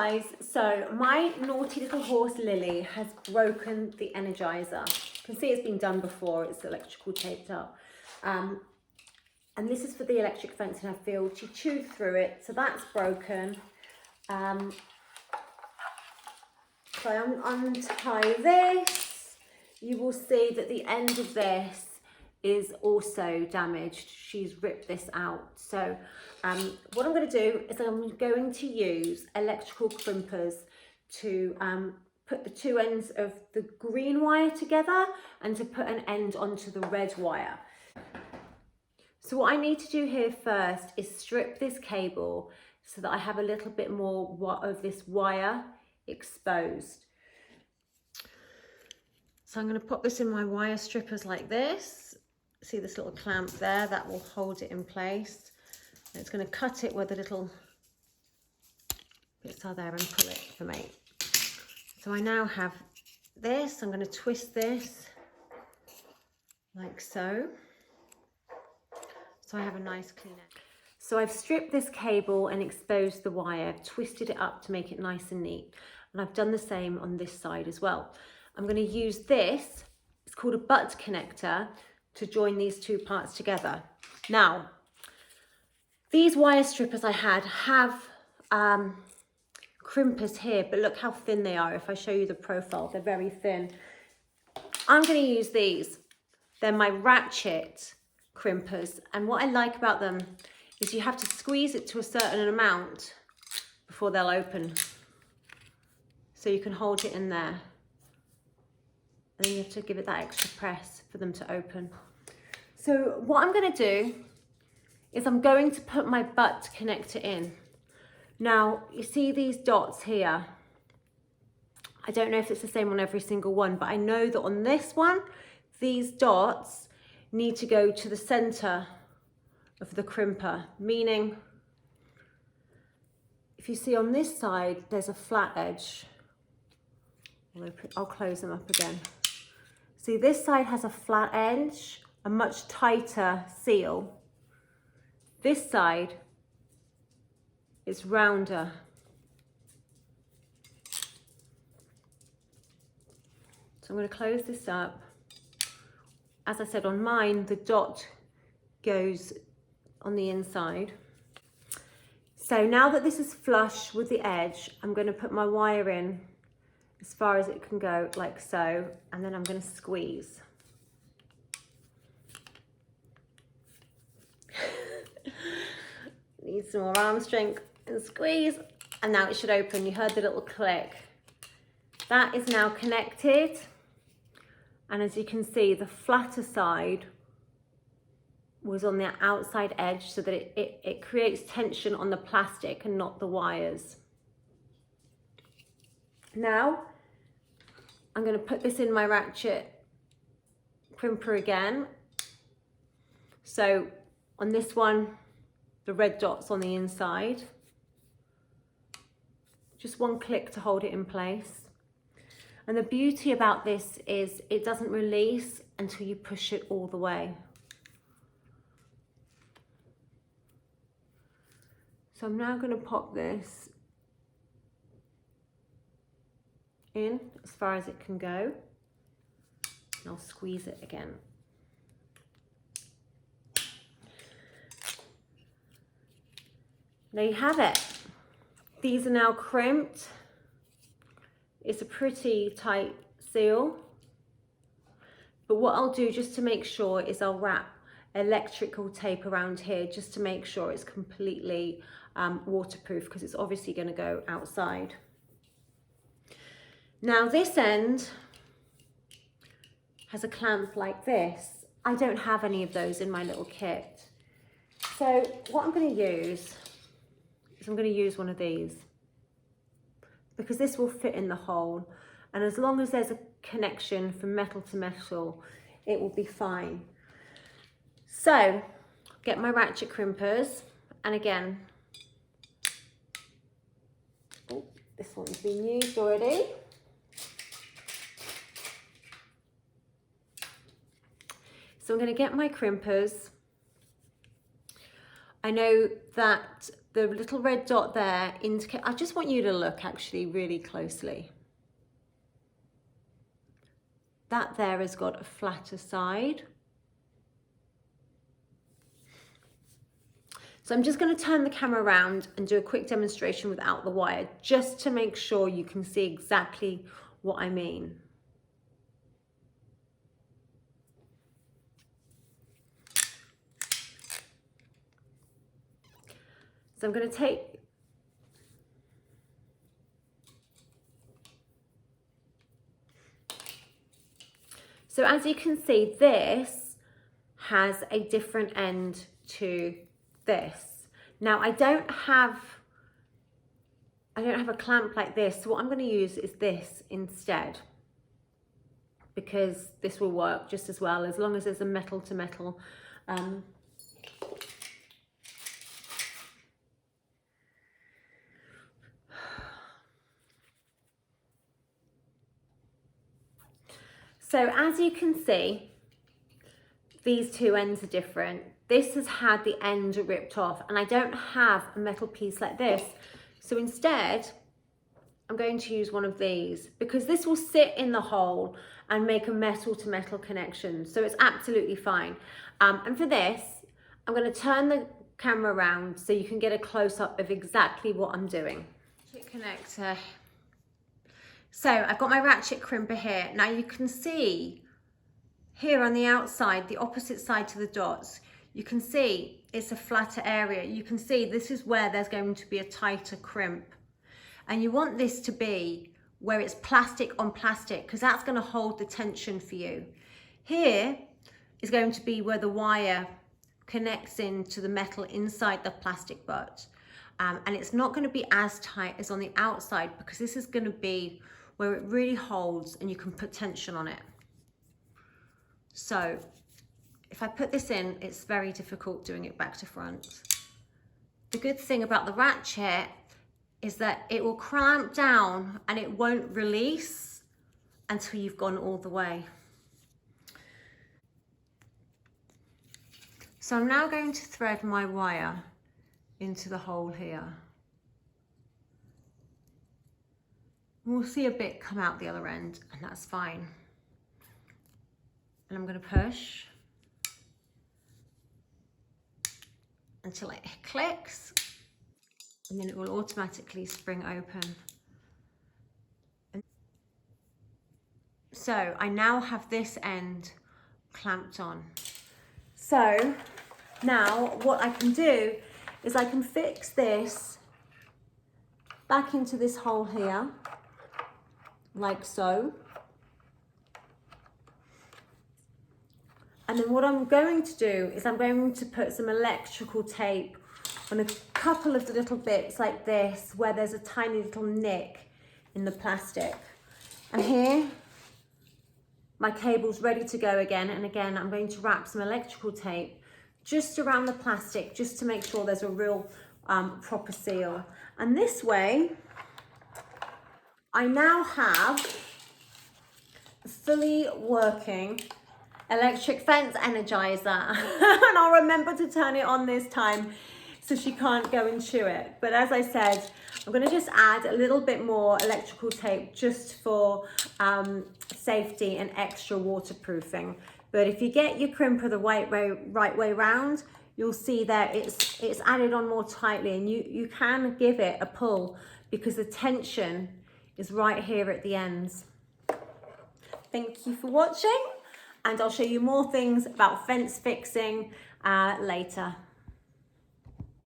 guys, so my naughty little horse Lily has broken the energizer. You can see it's been done before, it's electrical taped up. And this is for the electric fence in her field. She chewed through it, so that's broken. So I untie this. You will see that the end of this is also damaged. She's ripped this out. So what I'm going to do is I'm going to use electrical crimpers to put the two ends of the green wire together and to put an end onto the red wire. So what I need to do here first is strip this cable so that I have a little bit more of this wire exposed. So I'm going to put this in my wire strippers like this. See this little clamp there? That will hold it in place. And it's going to cut it where the little bits are there and pull it for me. So I now have this. I'm going to twist this like so. So I have a nice clean end. So I've stripped this cable and exposed the wire, twisted it up to make it nice and neat. And I've done the same on this side as well. I'm going to use this, it's called a butt connector, to join these two parts together. Now, these wire strippers I had have crimpers here, but look how thin they are. If I show you the profile, they're very thin. I'm going to use these. They're my ratchet crimpers, and what I like about them is you have to squeeze it to a certain amount before they'll open. So you can hold it in there. And then you have to give it that extra press for them to open. So what I'm going to do is I'm going to put my butt connector in. Now, you see these dots here? I don't know if it's the same on every single one, but I know that on this one, these dots need to go to the center of the crimper, meaning if you see on this side, there's a flat edge. I'll close them up again. See, this side has a flat edge, a much tighter seal. This side is rounder. So I'm going to close this up. As I said, on mine, the dot goes on the inside. So now that this is flush with the edge, I'm going to put my wire in as far as it can go, like so, and then I'm going to squeeze. Need some more arm strength and squeeze, and now it should open. You heard the little click. That is now connected, and as you can see, the flatter side was on the outside edge so that it creates tension on the plastic and not the wires. Now, I'm going to put this in my ratchet crimper again. So on this one, the red dot's on the inside. Just one click to hold it in place. And the beauty about this is it doesn't release until you push it all the way. So I'm now going to pop this in as far as it can go, and I'll squeeze it again. There you have it. These are now crimped. It's a pretty tight seal, but what I'll do just to make sure is I'll wrap electrical tape around here just to make sure it's completely waterproof, because it's obviously going to go outside. Now this end has a clamp like this. I don't have any of those in my little kit. So what I'm going to use is I'm going to use one of these, because this will fit in the hole, and as long as there's a connection from metal to metal, it will be fine. So get my ratchet crimpers, and again, oh, this one's been used already. So I'm going to get my crimpers. I know that the little red dot there indicate, I just want you to look actually really closely. That there has got a flatter side. So I'm just going to turn the camera around and do a quick demonstration without the wire, just to make sure you can see exactly what I mean. So I'm going to take, so as you can see, this has a different end to this. Now I don't have a clamp like this, so what I'm going to use is this instead, because this will work just as well as long as there's a metal to metal. So as you can see, these two ends are different. This has had the end ripped off, and I don't have a metal piece like this. So instead, I'm going to use one of these, because this will sit in the hole and make a metal to metal connection. So it's absolutely fine. And for this, I'm going to turn the camera around so you can get a close up of exactly what I'm doing. Connector. So I've got my ratchet crimper here. Now you can see here on the outside, the opposite side to the dots, you can see it's a flatter area. You can see this is where there's going to be a tighter crimp. And you want this to be where it's plastic on plastic, because that's going to hold the tension for you. Here is going to be where the wire connects into the metal inside the plastic butt. And it's not going to be as tight as on the outside, because this is going to be where it really holds and you can put tension on it. So if I put this in, it's very difficult doing it back to front. The good thing about the ratchet is that it will clamp down and it won't release until you've gone all the way. So I'm now going to thread my wire into the hole here. We'll see a bit come out the other end, and that's fine. And I'm going to push until it clicks, and then it will automatically spring open. So I now have this end clamped on. So now what I can do is I can fix this back into this hole here, like so. And then what I'm going to do is I'm going to put some electrical tape on a couple of the little bits like this, where there's a tiny little nick in the plastic. And here, my cable's ready to go again. And again, I'm going to wrap some electrical tape just around the plastic, just to make sure there's a real proper seal. And this way, I now have a fully working electric fence energizer. And I'll remember to turn it on this time so she can't go and chew it. But as I said, I'm going to just add a little bit more electrical tape just for safety and extra waterproofing. But if you get your crimper the right way round, you'll see that it's added on more tightly, and you can give it a pull because the tension is right here at the ends. Thank you for watching, and I'll show you more things about fence fixing later.